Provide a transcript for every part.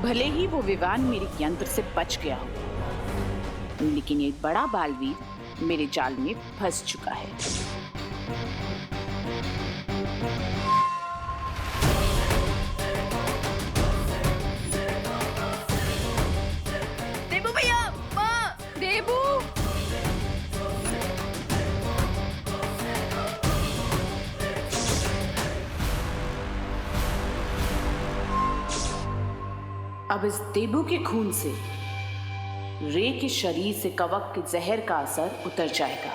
भले ही वो विवान मेरे यंत्र से बच गया हो, लेकिन एक बड़ा बालवीर मेरे जाल में फंस चुका है। देबू भैया, माँ, देबू। अब इस देबू के खून से रे के शरीर से कवक के जहर का असर उतर जाएगा।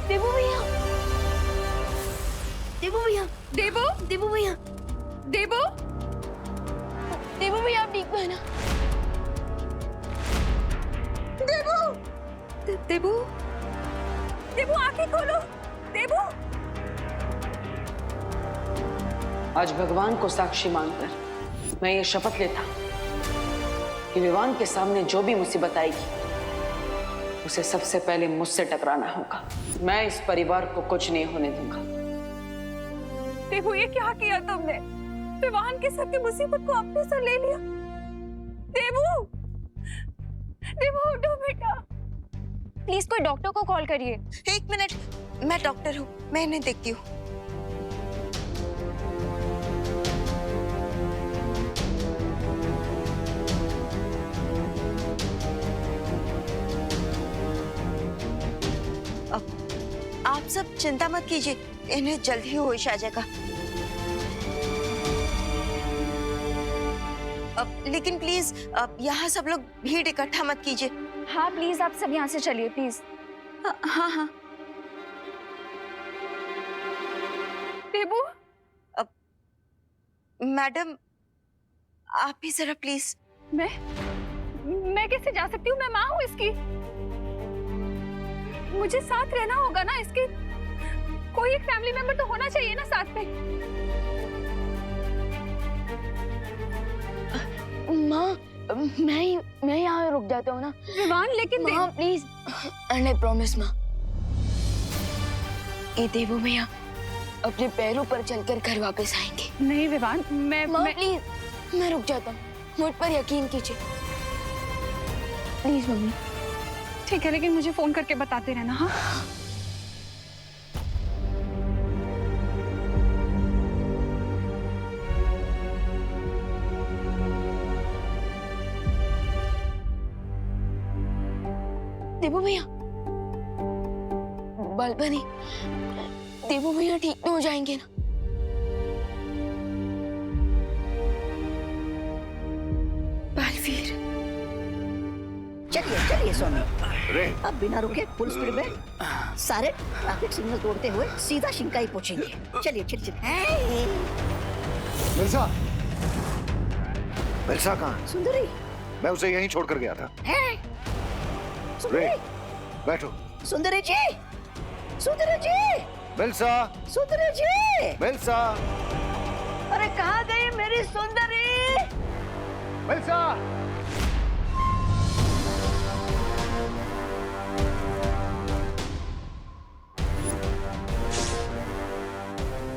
देबू भैया, देबू भैया, देबू, देबू भैया, देबू, देबू भैया, आप ठीक है ना? देबू, देबू, देबू, आंखें खोलो, देबू। आज भगवान को साक्षी मानकर मैं ये शपथ लेता कि विवान के सामने जो भी मुसीबत आएगी उसे सबसे पहले मुझसे टकराना होगा। मैं इस परिवार को कुछ नहीं होने दूंगा। देबू, ये क्या किया तुमने? विवान के साथ की मुसीबत को अपने सर ले लिया। देबू, देबू, उठो बेटा। प्लीज कोई डॉक्टर को कॉल करिए। एक मिनट, मैं डॉक्टर हूँ, मैं इन्हें देखती हूँ। आप सब चिंता मत कीजिए, इन्हें जल्द ही होश आ जाएगा। लेकिन प्लीज यहाँ सब लोग भीड़ इकट्ठा मत कीजिए। हाँ प्लीज, आप सब यहाँ से चलिए प्लीज। हाँ हाँ। देबू, मैडम, आप ही जरा प्लीज। मैं कैसे जा सकती हूँ? मैं माँ हूँ इसकी। मुझे साथ रहना होगा ना इसके। कोई एक फैमिली मेंबर तो होना चाहिए ना साथ में। माँ, मैं यहाँ रुक जाता हूँ ना। विवान, लेकिन माँ प्लीज, एंड आई प्रॉमिस माँ, ये देबू भैया अपने पैरों पर चलकर घर वापस आएंगे। नहीं विवान, माँ प्लीज, मैं रुक जाता हूँ, मुझ पर यकीन कीजिए प्लीज मम्मी। ठीक है, लेकिन मुझे फोन करके बताते रहना। हाँ देबू भैया, बालबनी, देबू भैया ठीक तो हो जाएंगे ना? बालवीर, चलिए चलिए स्वामी, अब बिना रुके फुल स्पीड में सारे ट्रैफिक सिग्नल तोड़ते हुए सीधा शिंकाई पहुंचेंगे। चलिए चलिए चलिए। मिर्जा, मिर्जा कहाँ? सुंदरी, मैं उसे यहीं छोड़कर गया था। सुंदरी, बैठो। सुंदरी जी, सुंदरी जी, मिल्सा, सुंदरी जी, मिल्सा, अरे कहाँ गई मेरी सुंदरी? मिल्सा।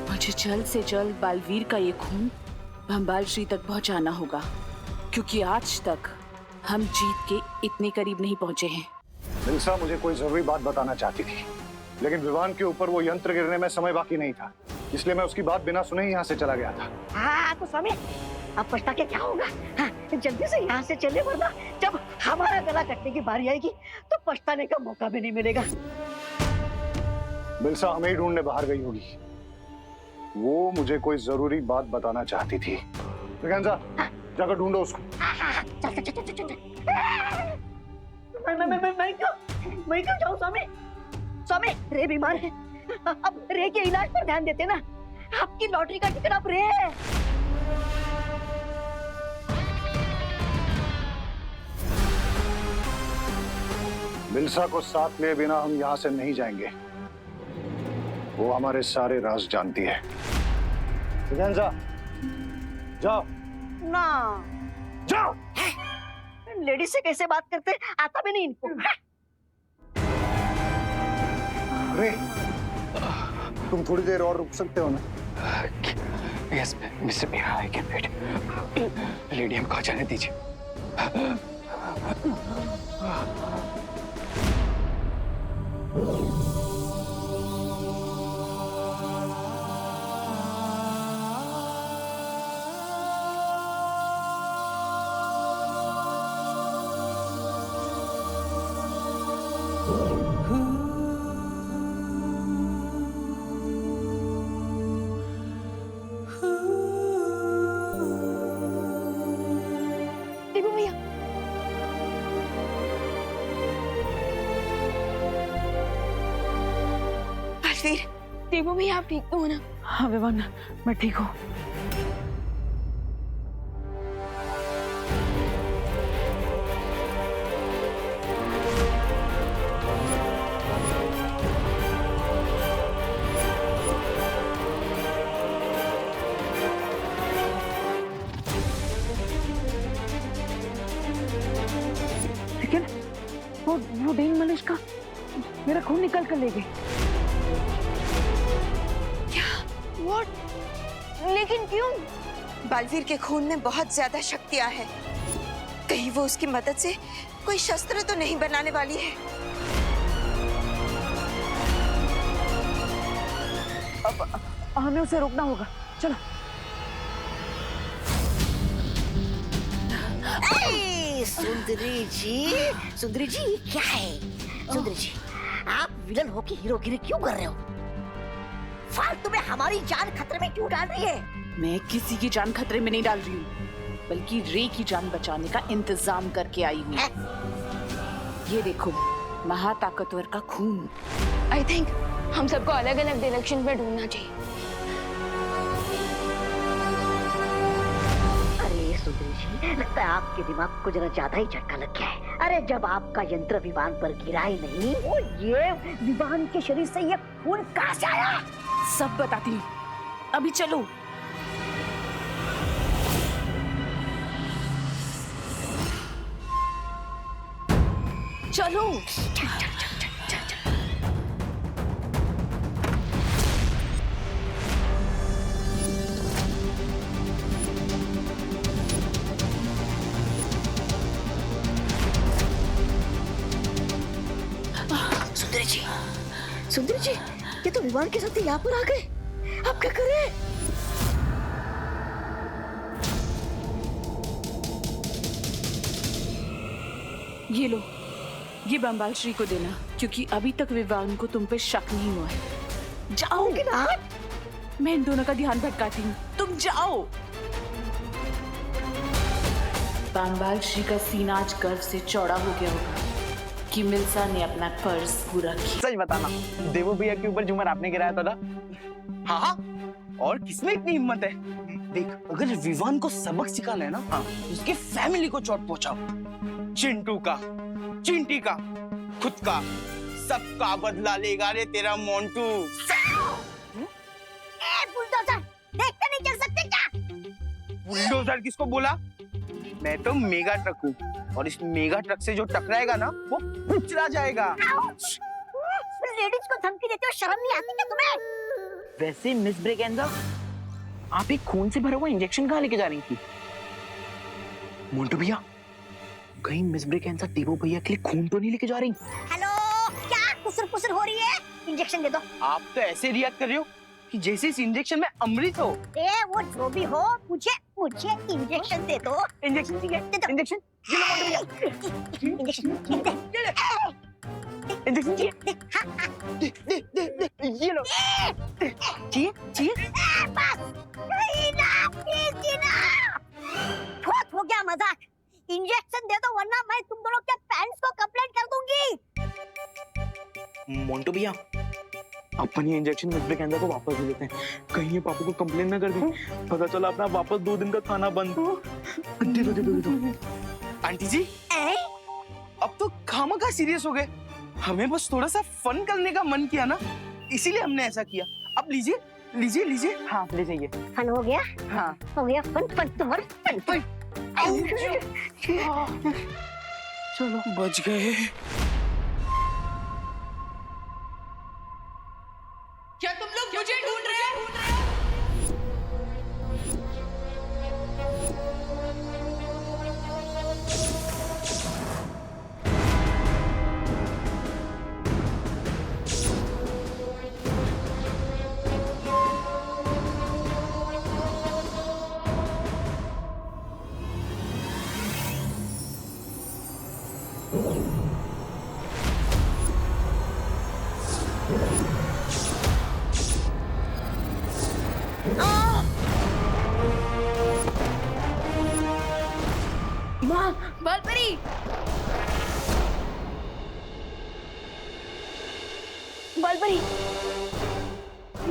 मुझे जल्द से जल्द बालवीर का ये खून भंबाल श्री तक पहुंचाना होगा, क्योंकि आज तक हम जीत के इतने करीब नहीं पहुंचे हैं। मिल्सा मुझे कोई जरूरी बात बताना चाहती थी, लेकिन विवान के ऊपर वो यंत्र गिरने में समय बाकी नहीं था, इसलिए मैं उसकी बात बिना सुने ही यहाँ से चला गया था। हाँ तो स्वामी, अब पछता के क्या होगा? हाँ, जल्दी से यहाँ से चले, वरना जब हमारा गला कटने की बारी आएगी तो पछताने का मौका भी नहीं मिलेगा। मिल्सा हमें ही ढूंढने बाहर गई होगी। वो मुझे कोई जरूरी बात बताना चाहती थी। जाकर ढूंढो उसको। मैं क्यों जाऊँ स्वामी? स्वामी, रे बीमार है, अब रे के इलाज पर ध्यान देते ना। आपकी लॉटरी का टिकट अब रे है। मिल्सा को साथ लिए बिना हम यहाँ से नहीं जाएंगे। वो हमारे सारे राज जानती है। जाओ ना, जाओ। लेडीज से कैसे बात करते आता भी नहीं इनको। अरे तुम थोड़ी देर और रुक सकते हो ना? Yes mister Meera, I can wait. Lady हमको जाने दीजिए। देवू भैया, बलवीर, देवू भैया आप ठीक तो हो ना? हाँ विवान, मैं ठीक हूँ। लेकिन वो डेन मलिश का मेरा खून निकल कर ले गई। व्हाट? लेकिन क्यों? बलवीर के खून में बहुत ज्यादा शक्तियां हैं। कहीं वो उसकी मदद से कोई शस्त्र तो नहीं बनाने वाली है? अब हमें उसे रोकना होगा, चलो। सुंदरी जी ये क्या है? सुंदरी जी, आप विलन होके हीरोगिरी क्यों कर रहे हो? फालतू में हमारी जान खतरे में क्यों डाल रही है? मैं किसी की जान खतरे में नहीं डाल रही हूँ, बल्कि रे की जान बचाने का इंतजाम करके आई हूँ। ये देखो, महाताकतवर का खून। आई थिंक हम सबको अलग अलग डायरेक्शन में ढूंढना चाहिए। अरे सुंदरी जी, लगता है आपके दिमाग को जरा ज्यादा ही झटका लग गया है। अरे जब आपका यंत्र विमान पर गिरा ही नहीं, वो ये विमान के शरीर से ये खून कहां से आया? सब बताती हूँ, अभी चलो। चलो। सुंदरी जी, ये तो विमान के साथ यहाँ पर आ गए। अब क्या करें? ये लो, ये बम्बाल श्री को देना, क्योंकि अभी तक विवान को तुम पे शक नहीं हुआ है। जाओ। लेकिन आप? मैं इन दोनों का ध्यान भटकाती हूँ, तुम जाओ। बम्बाल श्री का सीना आज गर्व से चौड़ा हो गया होगा कि मिल्सा ने अपना पर्स पूरा किया। सच बताना, देवू भैया के ऊपर झूमर आपने गिराया था ना? हाँ हाँ, और किसमें इतनी हिम्मत है? देख, अगर विवान को सबक सिखाना है ना, हाँ, उसकी फैमिली को चोट पहुंचाओ। चिंटू का, चिंटी का, खुद का, सबका बदला लेगा रे तेरा मोंटू। बुलडोजर, देखते नहीं चल सकते क्या? बुलडोजर किसको बोला? मैं तो मेगा ट्रक हूँ, और इस मेगा ट्रक से जो टकराएगा ना, वो कुचला जाएगा। लेडीज को धमकी देते हो, शर्म नहीं आती क्या तुम्हें? वैसे मिस ब्रेगेंजा, आप एक खून से भरा हुआ इंजेक्शन कहाँ लेके जा रही थी? मोंटू भैया, कहीं मिस ब्रेगेंजा देवू भैया के लिए खून तो नहीं लेके जा रही? हेलो, क्या कुसुर हो रही है? इंजेक्शन दे दो। आप तो ऐसे रिएक्ट कर रहे हो कि जैसे इस इंजेक्शन में अमृत हो। वो जो भी हो, मुझे इंजेक्शन दे दो। इंजेक्शन ठीक है? इंजेक्शन ये लो मोंटू भैया। इंजेक्शन इंजेक्शन चाहिए? दे, ये लो। चाहिए? बहुत हो गया मजाक। इंजेक्शन दे दो, वरना मैं तुम दोनों के पेरेंट्स को कंप्लेंट कर दूंगी। मोंटू भैया, अपन ये इंजेक्शन मिस ब्रेगेंजा को वापस दे देते हैं, कहीं ये पापा को कंप्लेन ना कर दें। पता चला अपना वापस 2 दिन का खाना बंद। दे दो। आंटी जी, अब तो खामखा सीरियस हो गए। हमें बस थोड़ा सा फन करने का मन किया ना, इसीलिए हमने ऐसा किया। अब लीजिए, लीजिए लीजिए, हाँ ले जाइए। फन हो गया? हाँ हो गया फन, फन तुम्हारा फन। चलो बच गए। क्या तुम लोग मुझे ढूंढ रहे हो? माँ, बालपरी, बालपरी,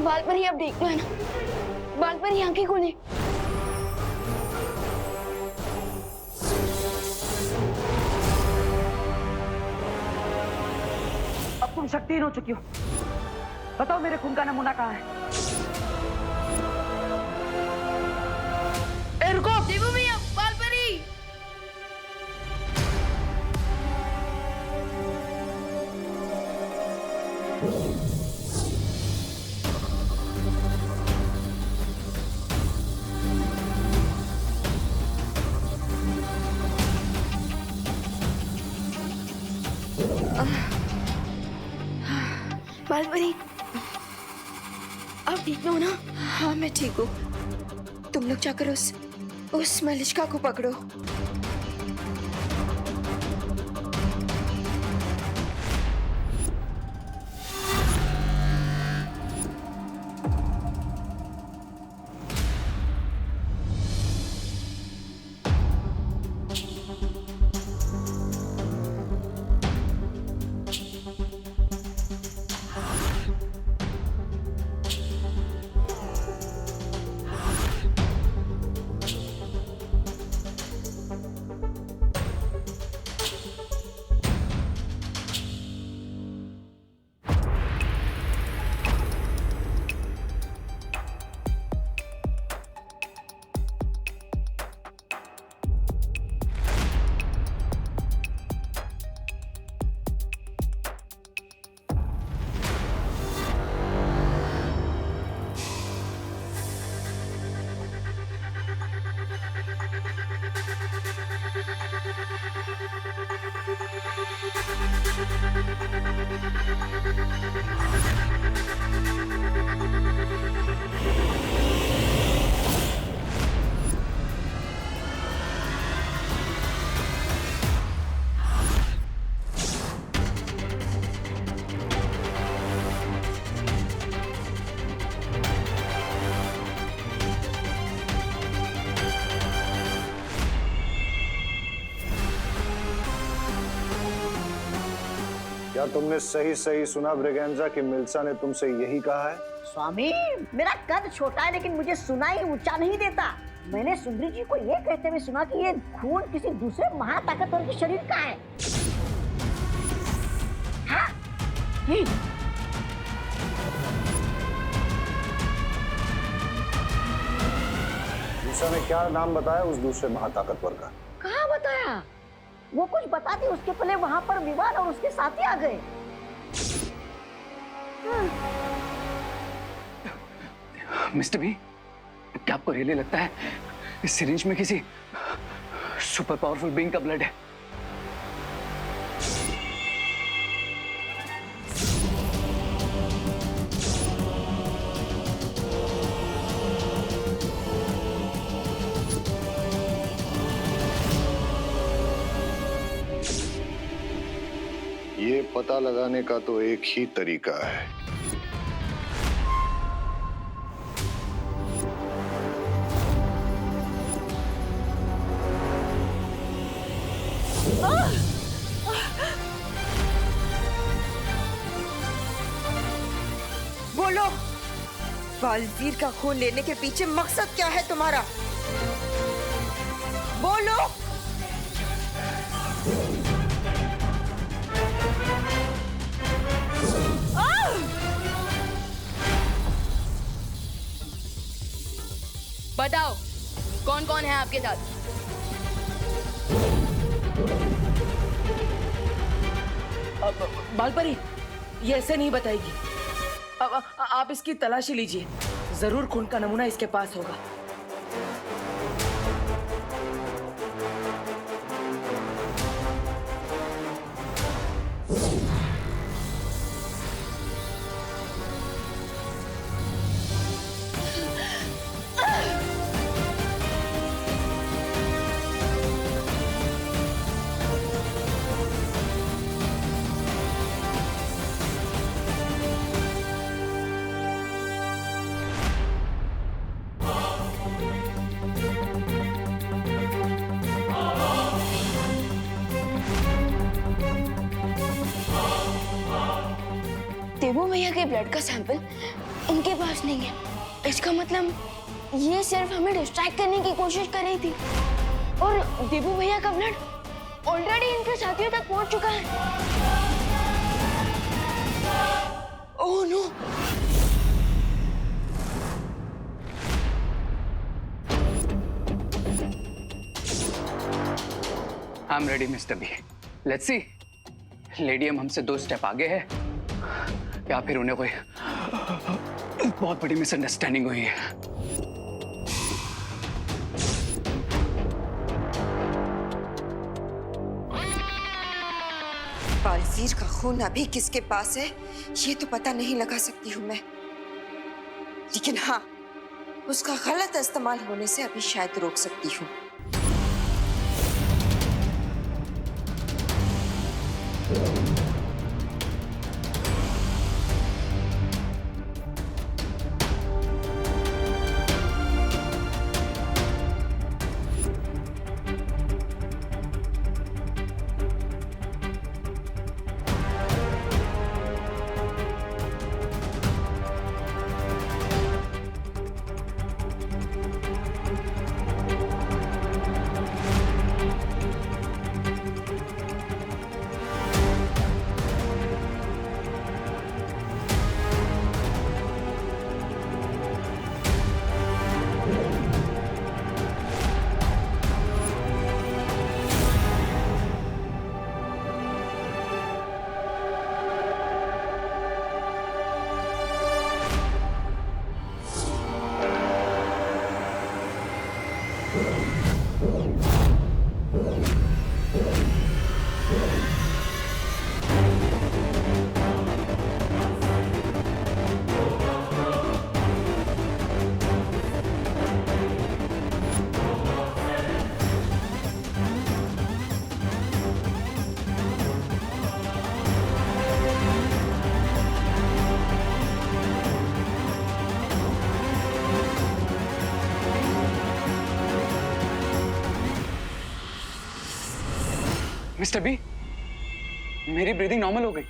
बालपरी अब देख लो है ना, बालपरी आंखें खोले। अब तुम शक्तिहीन हो चुकी हो। बताओ मेरे खून का नमूना कहाँ है? रुको, देवू भैया, बालपरी। बालपरी, आप ठीक हो ना? हाँ मैं ठीक हूँ। तुम लोग जाकर उस मलिष्का को पकड़ो। क्या तुमने सही सही सुना ब्रिगेंजा कि मिल्सा ने तुमसे यही कहा है? स्वामी, मेरा कद छोटा है लेकिन मुझे सुनाई ऊंचा नहीं देता। मैंने सुंदरी जी को ये कहते हुए सुना कि ये खून किसी दूसरे महाताकतवर के शरीर का है। हाँ? मिल्सा ने क्या नाम बताया उस दूसरे महाताकतवर का? कहाँ बताया? वो कुछ बताती उसके पहले वहां पर विवान और उसके साथी आ गए। मिस्टर बी, क्या आपको रियली लगता है इस सिरिंज में किसी सुपर पावरफुल बीइंग का ब्लड है? ये पता लगाने का तो एक ही तरीका है। बोलो, बालवीर का खून लेने के पीछे मकसद क्या है तुम्हारा? बोलो। बताओ कौन कौन है आपके साथ? बालपरी ये ऐसे नहीं बताएगी। आप इसकी तलाशी लीजिए, जरूर खून का नमूना इसके पास होगा। देवू भैया के ब्लड का सैंपल इनके पास नहीं है। इसका मतलब ये सिर्फ हमें डिस्ट्रैक्ट करने की कोशिश कर रही थी और देवू भैया का ब्लड ऑलरेडी इनके साथियों तक पहुंच चुका है। Oh no! I am ready mister B. Let's see लेडियम हमसे 2 स्टेप आगे है या फिर उन्हें कोई बहुत बड़ी मिसअंडरस्टैंडिंग हुई है। बालवीर का खून अभी किसके पास है ये तो पता नहीं लगा सकती हूँ मैं, लेकिन हाँ उसका गलत इस्तेमाल होने से अभी शायद रोक सकती हूँ। मिस्टर बी, मेरी ब्रीदिंग नॉर्मल हो गई।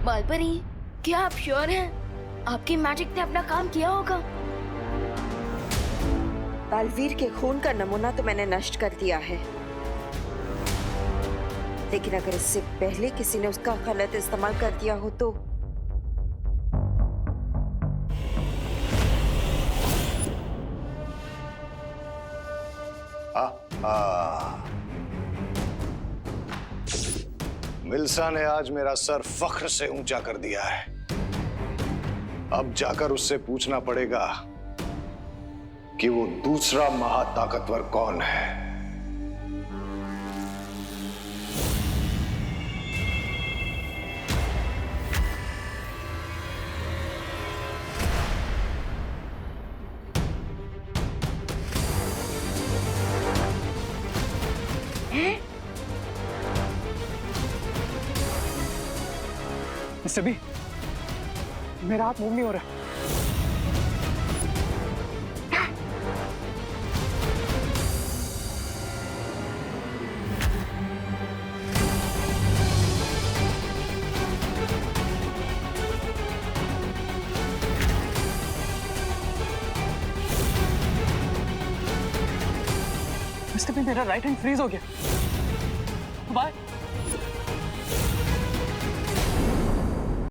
बालपरी, क्या आप श्योर हैं? आपकी मैजिक ने अपना काम किया होगा। बालवीर के खून का नमूना तो मैंने नष्ट कर दिया है, लेकिन अगर इससे पहले किसी ने उसका गलत इस्तेमाल कर दिया हो तो मिल्सा ने आज मेरा सर फख्र से ऊंचा कर दिया है। अब जाकर उससे पूछना पड़ेगा कि वो दूसरा महाताकतवर कौन है। मिस्टर बी, मेरा हाथ मूव नहीं हो रहा। मिस्टर बी, मेरा राइट हैंड फ्रीज हो गया। बाय।